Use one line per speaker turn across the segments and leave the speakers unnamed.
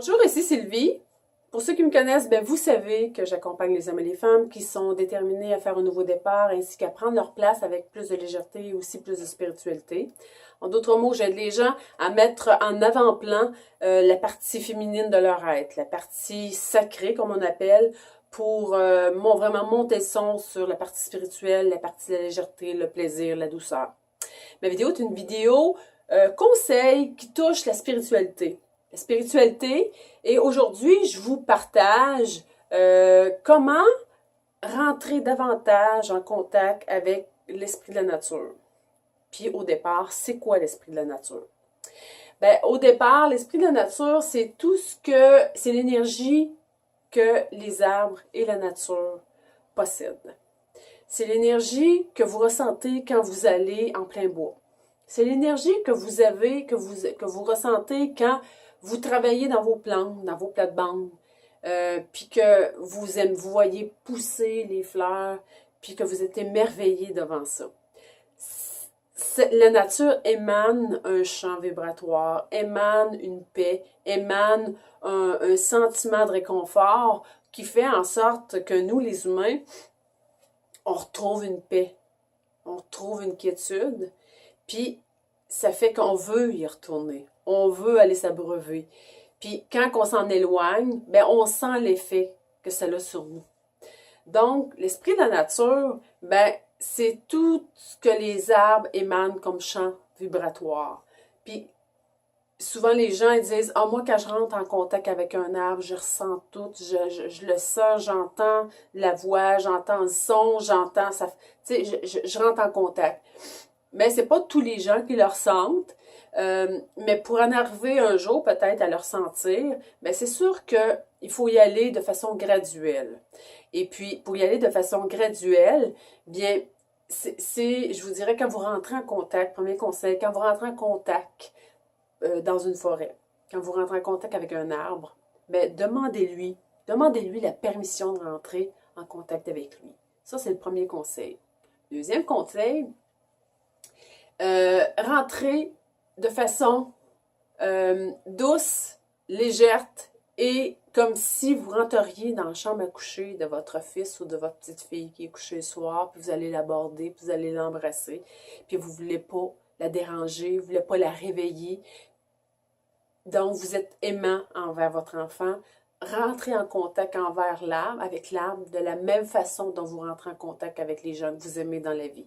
Bonjour, ici Sylvie. Pour ceux qui me connaissent, vous savez que j'accompagne les hommes et les femmes qui sont déterminés à faire un nouveau départ ainsi qu'à prendre leur place avec plus de légèreté et aussi plus de spiritualité. En d'autres mots, j'aide les gens à mettre en avant-plan la partie féminine de leur être, la partie sacrée comme on appelle, pour vraiment monter le son sur la partie spirituelle, la partie de la légèreté, le plaisir, la douceur. Ma vidéo est une vidéo conseil qui touche la spiritualité. La spiritualité, et aujourd'hui, je vous partage comment rentrer davantage en contact avec l'esprit de la nature. Puis au départ, c'est quoi l'esprit de la nature? Au départ, l'esprit de la nature, c'est c'est l'énergie que les arbres et la nature possèdent. C'est l'énergie que vous ressentez quand vous allez en plein bois. C'est l'énergie que vous avez, que vous ressentez quand vous travaillez dans vos plantes, dans vos plates-bandes, puis que vous voyez pousser les fleurs, puis que vous êtes émerveillé devant ça. La nature émane un champ vibratoire, émane une paix, émane un sentiment de réconfort qui fait en sorte que nous, les humains, on retrouve une paix, on retrouve une quiétude, puis ça fait qu'on veut y retourner, on veut aller s'abreuver. Puis quand on s'en éloigne, on sent l'effet que ça a sur nous. Donc, l'esprit de la nature, c'est tout ce que les arbres émanent comme champ vibratoire. Puis souvent les gens ils disent « Ah, moi, quand je rentre en contact avec un arbre, je ressens tout, je le sens, j'entends la voix, j'entends le son, j'entends ça. » Tu sais, je rentre en contact. Mais c'est pas tous les gens qui le ressentent. Mais pour en arriver un jour peut-être à le ressentir, c'est sûr qu'il faut y aller de façon graduelle. Et puis, pour y aller de façon graduelle, je vous dirais, quand vous rentrez en contact, premier conseil, quand vous rentrez en contact dans une forêt, quand vous rentrez en contact avec un arbre, demandez-lui la permission de rentrer en contact avec lui. Ça, c'est le premier conseil. Deuxième conseil, rentrez de façon douce, légère et comme si vous rentriez dans la chambre à coucher de votre fils ou de votre petite fille qui est couchée le soir, puis vous allez l'aborder, puis vous allez l'embrasser, puis vous ne voulez pas la déranger, vous ne voulez pas la réveiller. Donc, vous êtes aimant envers votre enfant. Rentrez en contact avec l'arbre, de la même façon dont vous rentrez en contact avec les gens que vous aimez dans la vie.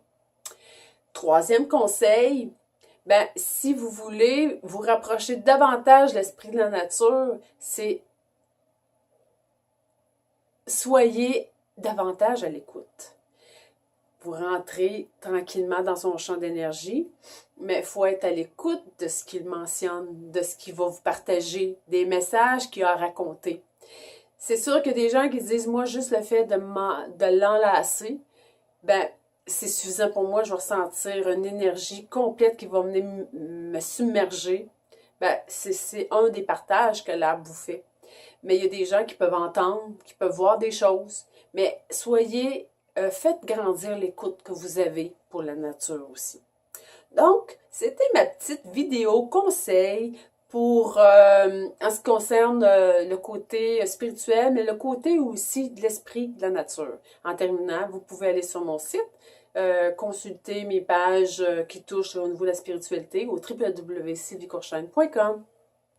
Troisième conseil, si vous voulez vous rapprocher davantage de l'esprit de la nature, c'est soyez davantage à l'écoute. Vous rentrez tranquillement dans son champ d'énergie, mais il faut être à l'écoute de ce qu'il mentionne, de ce qu'il va vous partager, des messages qu'il a à raconter. C'est sûr que des gens qui disent « Moi, juste le fait de l'enlacer, c'est suffisant pour moi, je vais ressentir une énergie complète qui va venir me submerger. » C'est un des partages que l'arbre vous fait. Mais il y a des gens qui peuvent entendre, qui peuvent voir des choses. Mais faites grandir l'écoute que vous avez pour la nature aussi. Donc, c'était ma petite vidéo conseil pour, en ce qui concerne le côté spirituel, mais le côté aussi de l'esprit de la nature. En terminant, vous pouvez aller sur mon site, consulter mes pages qui touchent au niveau de la spiritualité au www.sylviecourchaine.com.